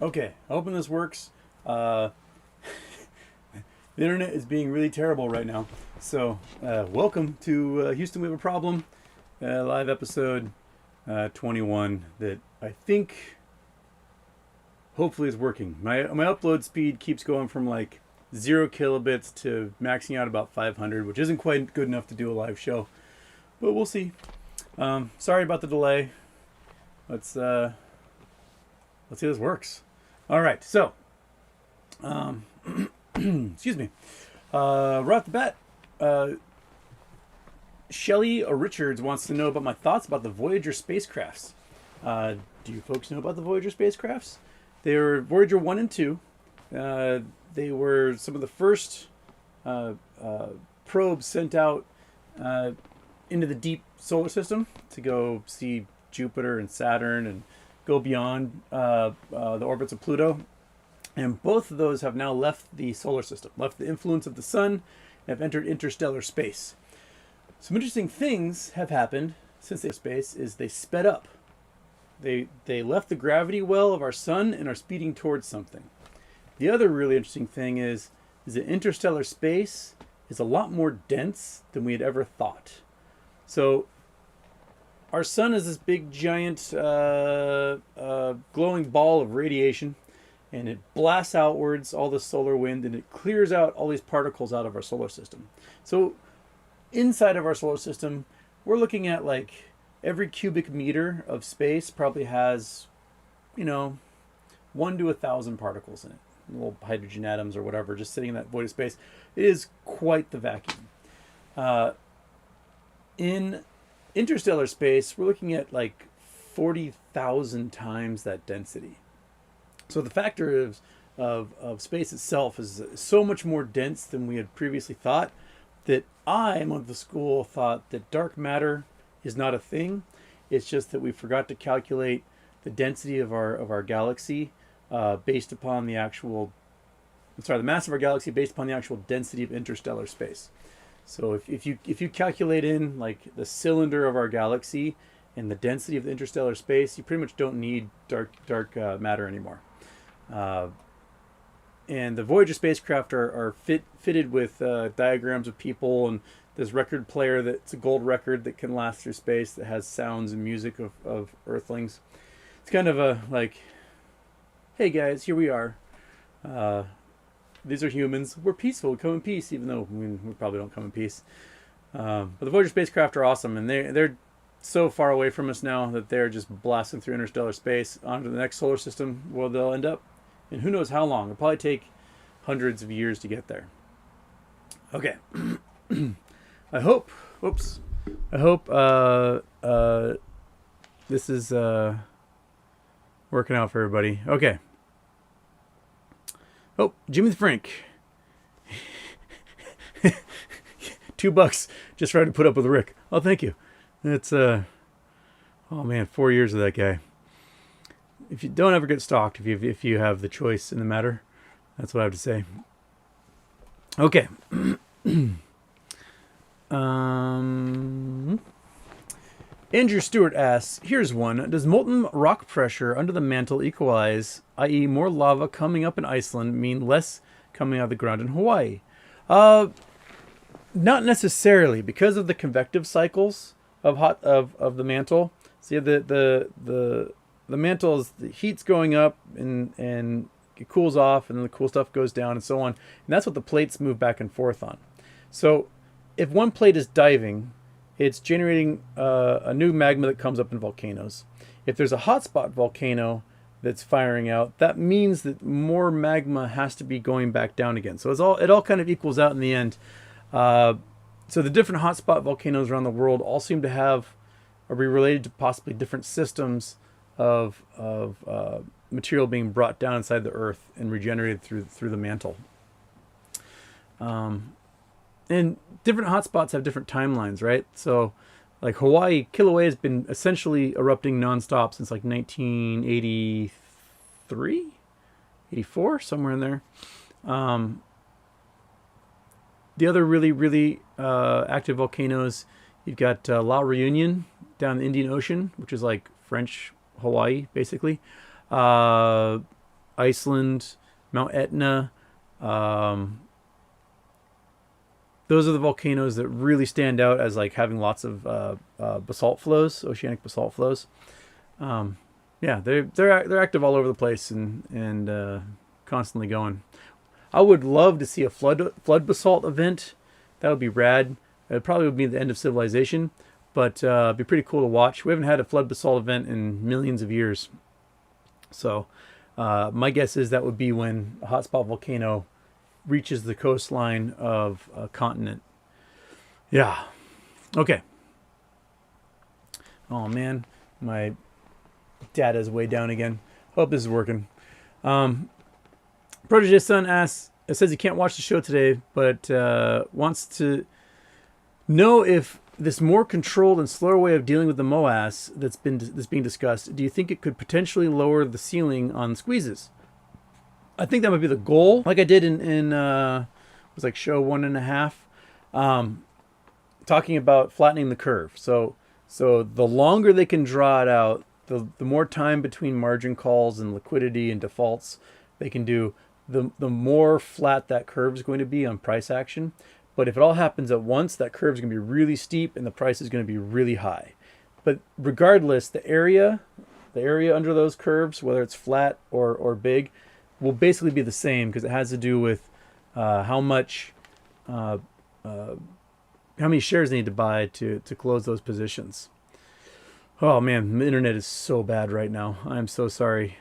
Okay, hoping this works. Uh, the internet is being really terrible right now. So, welcome to Houston, we have a problem. Live episode 21 that I think hopefully is working. My upload speed keeps going from like 0 kilobits to maxing out about 500, which isn't quite good enough to do a live show, but we'll see. Sorry about the delay. Let's see if this works. All right, so excuse me. Right off the bat, Shelly Richards wants to know about my thoughts about the Voyager spacecrafts. Do you folks know about the Voyager spacecrafts? They were Voyager 1 and 2. They were some of the first probes sent out into the deep solar system to go see Jupiter and Saturn and go beyond the orbits of Pluto. And both of those have now left the solar system, left the influence of the sun, and have entered interstellar space. Some interesting things have happened since they space is they sped up. They left the gravity well of our sun and are speeding towards something. The other really interesting thing is that interstellar space is a lot more dense than we had ever thought. So our sun is this big giant glowing ball of radiation, and it blasts outwards all the solar wind, and it clears out all these particles out of our solar system. So inside of our solar system, we're looking at like every cubic meter of space probably has, 1 to 1,000 particles in it. Little hydrogen atoms or whatever, just sitting in that void of space. It is quite the vacuum. In interstellar space, we're looking at like 40,000 times that density. So the factor of space itself is so much more dense than we had previously thought that I am of the school thought that dark matter is not a thing. It's just that we forgot to calculate the density of our galaxy based upon the mass of our galaxy based upon the actual density of interstellar space. So if you calculate in like the cylinder of our galaxy and the density of the interstellar space, you pretty much don't need dark matter anymore. And the Voyager spacecraft are fitted with diagrams of people and this record player that's a gold record that can last through space that has sounds and music of Earthlings. It's kind of a like, hey guys, here we are. These are humans. We're peaceful. We come in peace, even though we probably don't come in peace. But the Voyager spacecraft are awesome, and they're so far away from us now that they're just blasting through interstellar space onto the next solar system where they'll end up. And who knows how long. It'll probably take hundreds of years to get there. Okay. I hope this is working out for everybody. Okay. Oh, Jimmy the Frank. $2 just trying to put up with Rick. Oh, thank you. That's oh man, 4 years of that guy. If you don't ever get stalked, if you have the choice in the matter, that's what I have to say. Okay. Andrew Stewart asks, here's one. Does molten rock pressure under the mantle equalize, i.e. more lava coming up in Iceland mean less coming out of the ground in Hawaii? Not necessarily, because of the convective cycles of the mantle. See, the mantle is, the heat's going up and it cools off, and then the cool stuff goes down and so on. And that's what the plates move back and forth on. So if one plate is diving, it's generating a new magma that comes up in volcanoes. If there's a hotspot volcano that's firing out, that means that more magma has to be going back down again. So it all kind of equals out in the end. So the different hotspot volcanoes around the world all seem to have, or be related to possibly different systems of material being brought down inside the earth and regenerated through the mantle. And different hotspots have different timelines, right? So like Hawaii, Kilauea has been essentially erupting nonstop since like 1983, 84, somewhere in there. The other really active volcanoes, you've got La Reunion down in the Indian Ocean, which is like French Hawaii, basically. Iceland, Mount Etna. Um, those are the volcanoes that really stand out as like having lots of basalt flows, oceanic basalt flows. Um, yeah, they're active all over the place and constantly going. I would love to see a flood basalt event. That would be rad. It probably would be the end of civilization, but it'd be pretty cool to watch. We haven't had a flood basalt event in millions of years. So my guess is that would be when a hotspot volcano reaches the coastline of a continent. Yeah. Okay. Oh man, my data's way down again. Hope this is working. Protege's son asks, it says he can't watch the show today, but wants to know if this more controlled and slower way of dealing with the MOAS that's being discussed, do you think it could potentially lower the ceiling on squeezes? I think that might be the goal. Like I did in it was like show 1.5, talking about flattening the curve. So the longer they can draw it out, the more time between margin calls and liquidity and defaults they can do, the more flat that curve is going to be on price action. But if it all happens at once, that curve is going to be really steep and the price is going to be really high. But regardless, the area under those curves, whether it's flat or big, will basically be the same because it has to do with how many shares they need to buy to close those positions. Oh man, the internet is so bad right now. I'm so sorry.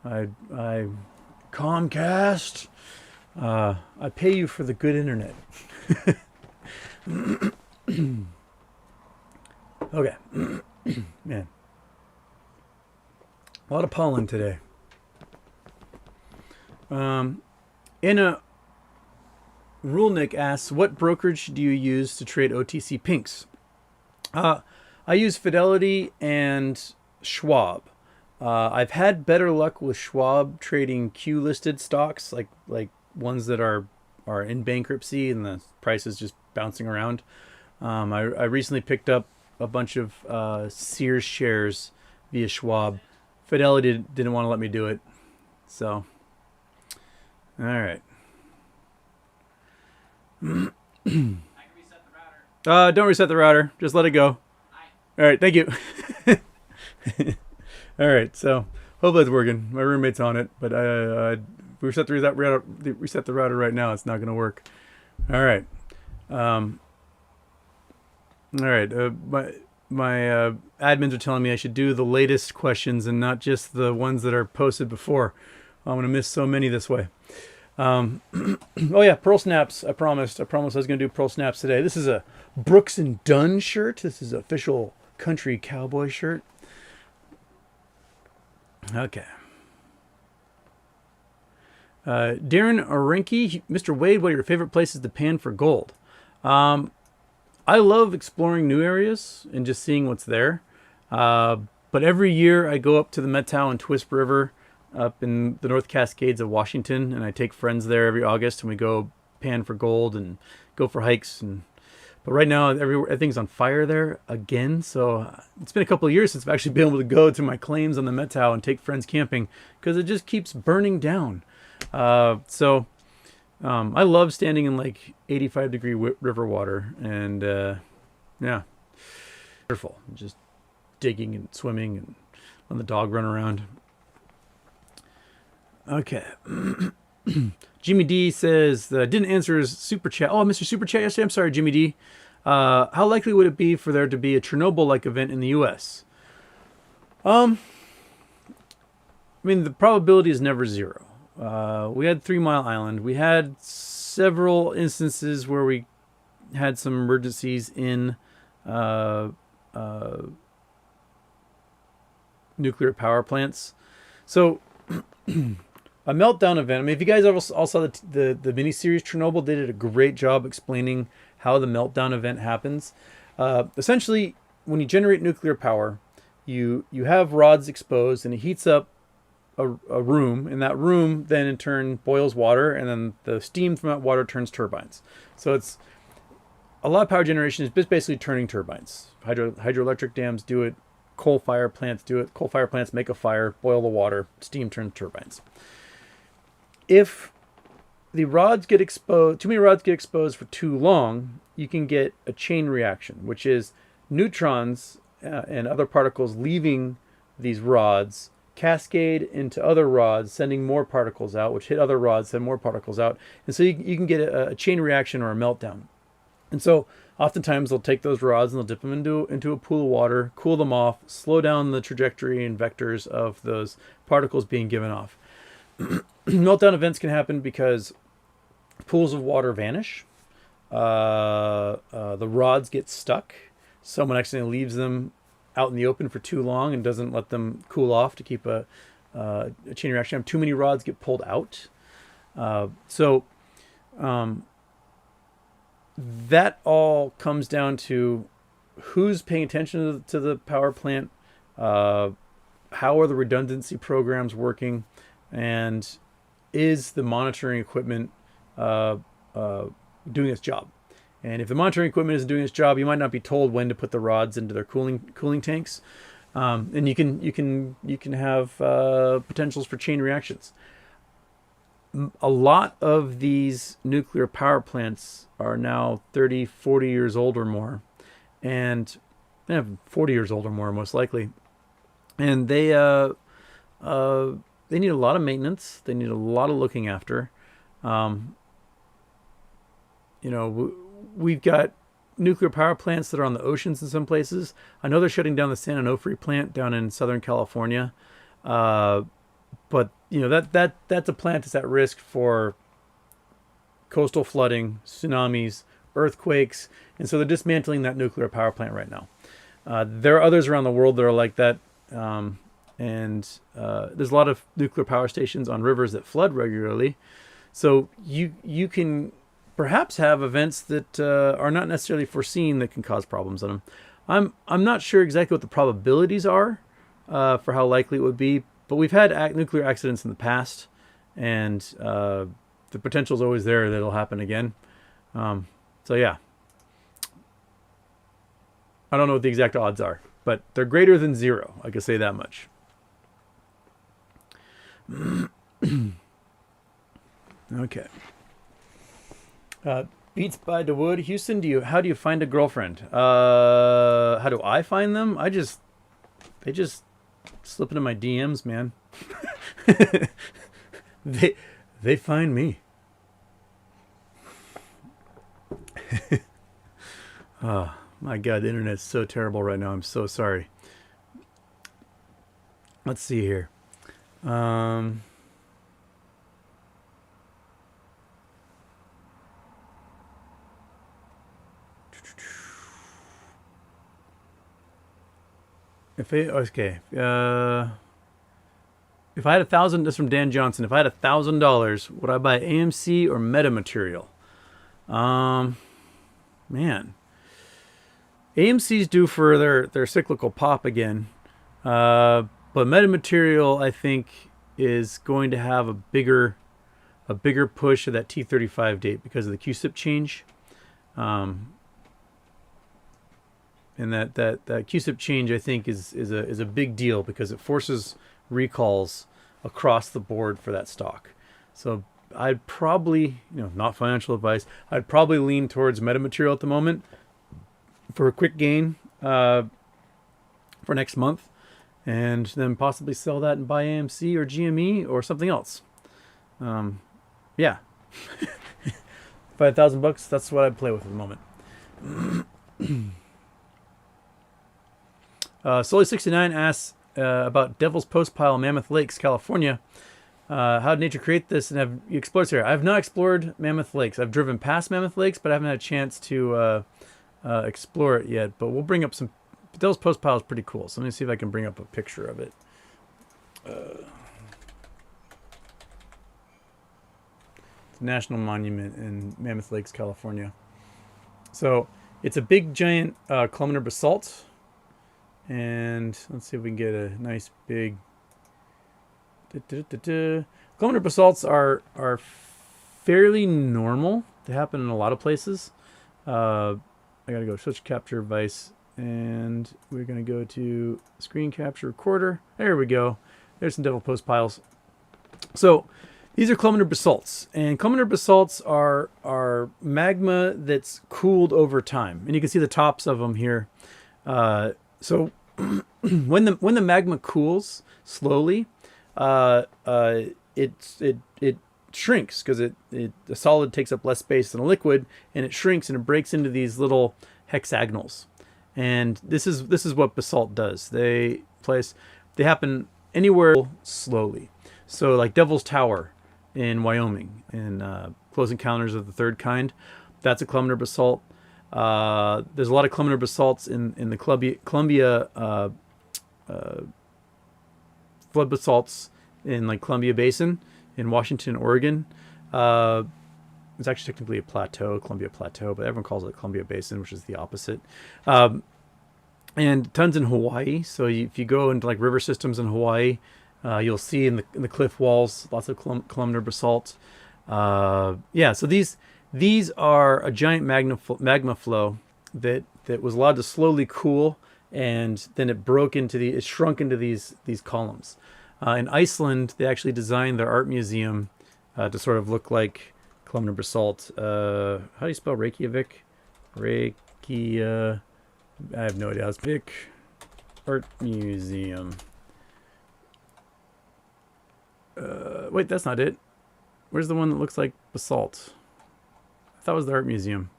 I Comcast. I pay you for the good internet. Okay. Man. A lot of pollen today. Anna Rulnick asks, what brokerage do you use to trade OTC pinks? I use Fidelity and Schwab. I've had better luck with Schwab trading Q-listed stocks, like ones that are in bankruptcy and the price is just bouncing around. I recently picked up a bunch of Sears shares via Schwab. Fidelity didn't want to let me do it. So, all right. I can reset the router. Don't reset the router. Just let it go. All right, thank you. All right, so hopefully it's working. My roommate's on it, but we reset the router right now. It's not going to work. All right. All right. My admins are telling me I should do the latest questions and not just the ones that are posted before. I'm going to miss so many this way. Oh yeah, Pearl Snaps. I promised I was going to do Pearl Snaps today. This is a Brooks and Dunn shirt. This is an official country cowboy shirt. Okay. Darren Orenke, Mr. Wade, what are your favorite places to pan for gold? I love exploring new areas and just seeing what's there. But every year I go up to the Methow and Twist River up in the North Cascades of Washington, and I take friends there every August, and we go pan for gold and go for hikes. But right now, everything's on fire there again, so it's been a couple of years since I've actually been able to go to my claims on the Methow and take friends camping because it just keeps burning down. I love standing in like 85-degree river water, and yeah, wonderful. Just digging and swimming and letting the dog run around. Okay. Jimmy D says, didn't answer his super chat. Oh, Mr. Super Chat yesterday. I'm sorry, Jimmy D. How likely would it be for there to be a Chernobyl-like event in the U.S.? I mean, the probability is never zero. We had 3 Mile Island. We had several instances where we had some emergencies in nuclear power plants. So a meltdown event. I mean, if you guys all saw the miniseries Chernobyl, they did a great job explaining how the meltdown event happens. Essentially, when you generate nuclear power, you have rods exposed and it heats up a room, and that room then in turn boils water, and then the steam from that water turns turbines. So it's a lot of power generation is just basically turning turbines. Hydroelectric dams do it coal fire plants do it. Coal fire plants make a fire, boil the water, steam turns turbines. If the rods get exposed, too many rods get exposed for too long, you can get a chain reaction, which is neutrons and other particles leaving these rods cascade into other rods, sending more particles out, which hit other rods, send more particles out. And so you can get a chain reaction or a meltdown. And so oftentimes they'll take those rods and they'll dip them into a pool of water, cool them off, slow down the trajectory and vectors of those particles being given off. Meltdown events can happen because pools of water vanish. The rods get stuck. Someone accidentally leaves them out in the open for too long and doesn't let them cool off to keep a chain reaction. Too many rods get pulled out. That all comes down to who's paying attention to the power plant, how are the redundancy programs working, and is the monitoring equipment doing its job? And if the monitoring equipment isn't doing its job, you might not be told when to put the rods into their cooling tanks, and you can have potentials for chain reactions. A lot of these nuclear power plants are now 30, 40 years old or more, and 40 years old or more most likely, and they need a lot of maintenance. They need a lot of looking after. We've got nuclear power plants that are on the oceans in some places. I know they're shutting down the San Onofre plant down in Southern California, but that's a plant that's at risk for coastal flooding, tsunamis, earthquakes, and so they're dismantling that nuclear power plant right now. There are others around the world that are like that, and there's a lot of nuclear power stations on rivers that flood regularly. So you can perhaps have events that are not necessarily foreseen that can cause problems on them. I'm not sure exactly what the probabilities are for how likely it would be, but we've had nuclear accidents in the past, and the potential is always there that it'll happen again. So yeah, I don't know what the exact odds are, but they're greater than zero. I can say that much. Okay. Beats by DeWood. Houston, how do you find a girlfriend? How do I find them? They just slip into my DMs, man. They find me. Oh my God, the internet's so terrible right now. I'm so sorry. Let's see here. If I had $1,000, this is from Dan Johnson. If I had $1,000, would I buy AMC or metamaterial? Man, AMC's due for their cyclical pop again, but metamaterial I think is going to have a bigger push of that T35 date because of the QSIP change. And that QSIP change, I think, is a big deal because it forces recalls across the board for that stock. So I'd probably, not financial advice, I'd probably lean towards metamaterial at the moment for a quick gain for next month, and then possibly sell that and buy AMC or GME or something else. Yeah. If I had $1,000, that's what I'd play with at the moment. Sully69 asks about Devil's Postpile, Mammoth Lakes, California. How did nature create this, and have you explored here? I have not explored Mammoth Lakes. I've driven past Mammoth Lakes, but I haven't had a chance to explore it yet. But we'll bring up some. Devil's Postpile is pretty cool, so let me see if I can bring up a picture of it. It's a national monument in Mammoth Lakes, California. So it's a big, giant columnar basalt. And let's see if we can get a nice big. Columnar basalts are fairly normal. They happen in a lot of places. I gotta go switch capture device and we're going to go to screen capture recorder. There we go. There's some Devil Post piles. So these are columnar basalts, and columnar basalts are magma that's cooled over time, and you can see the tops of them here. So when the magma cools slowly, it shrinks because the solid takes up less space than a liquid, and it shrinks and it breaks into these little hexagonals. And this is what basalt does. They happen anywhere slowly. So like Devil's Tower in Wyoming in Close Encounters of the Third Kind, that's a columnar basalt. There's a lot of columnar basalts in the Columbia flood basalts in like Columbia Basin in Washington, Oregon. It's actually technically a plateau, Columbia Plateau, but everyone calls it Columbia Basin, which is the opposite. And tons in Hawaii. So if you go into like river systems in Hawaii, you'll see in the cliff walls lots of columnar basalt. Yeah, so these are a giant magma flow that was allowed to slowly cool, and then it shrunk into these columns. In Iceland, they actually designed their art museum to sort of look like columnar basalt. How do you spell Reykjavik? I have no idea how to speak. Art museum. Wait, that's not it. Where's the one that looks like basalt? I thought it was the art museum.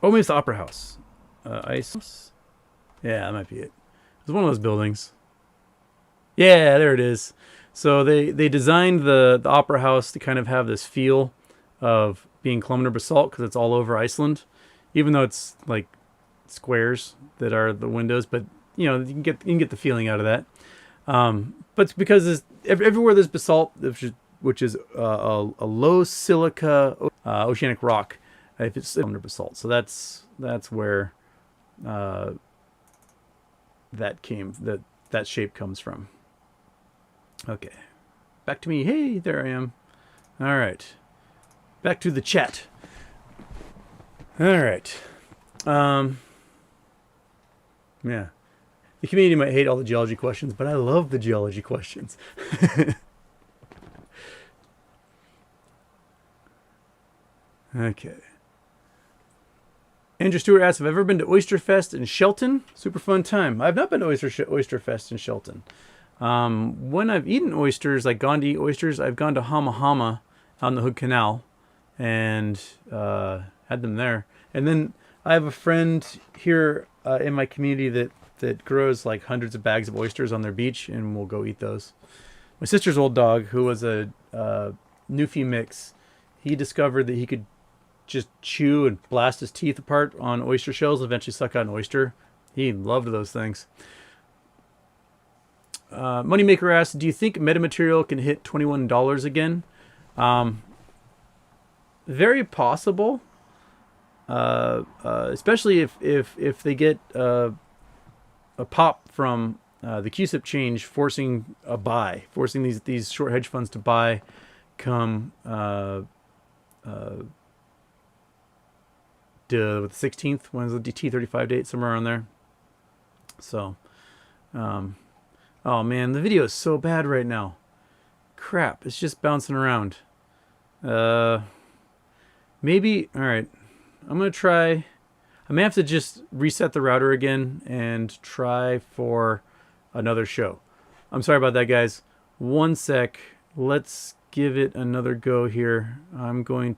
Oh, maybe it's the Opera House. Ice. Yeah, that might be it. It's one of those buildings. Yeah, there it is. So they designed the Opera House to kind of have this feel of being columnar basalt because it's all over Iceland, even though it's like squares that are the windows. But you know, you can get the feeling out of that. But it's because everywhere there's basalt, which is a low silica oceanic rock, if it's columnar basalt. So that's where that shape comes from. Okay, back to me. Hey, there I am. All right, back to the chat. All right. Yeah. The community might hate all the geology questions, but I love the geology questions. Okay. Andrew Stewart asks, have I ever been to Oyster Fest in Shelton? Super fun time. I've not been to Oyster Fest in Shelton. When I've eaten oysters, like gone to eat oysters, I've gone to Hama Hama on the Hood Canal and had them there. And then I have a friend here in my community that grows like hundreds of bags of oysters on their beach, and we'll go eat those. My sister's old dog, who was a Newfie mix, he discovered that he could just chew and blast his teeth apart on oyster shells and eventually suck out an oyster. He loved those things. Moneymaker asks, do you think metamaterial can hit $21 again? Very possible. Especially if they get a pop from the CUSIP change, forcing these short hedge funds to buy come with the 16th. When's the T35 date? Somewhere around there. So, oh man, the video is so bad right now. Crap, it's just bouncing around. Maybe, all right. I'm going to try. I may have to just reset the router again and try for another show. I'm sorry about that, guys. One sec. Let's give it another go here. I'm going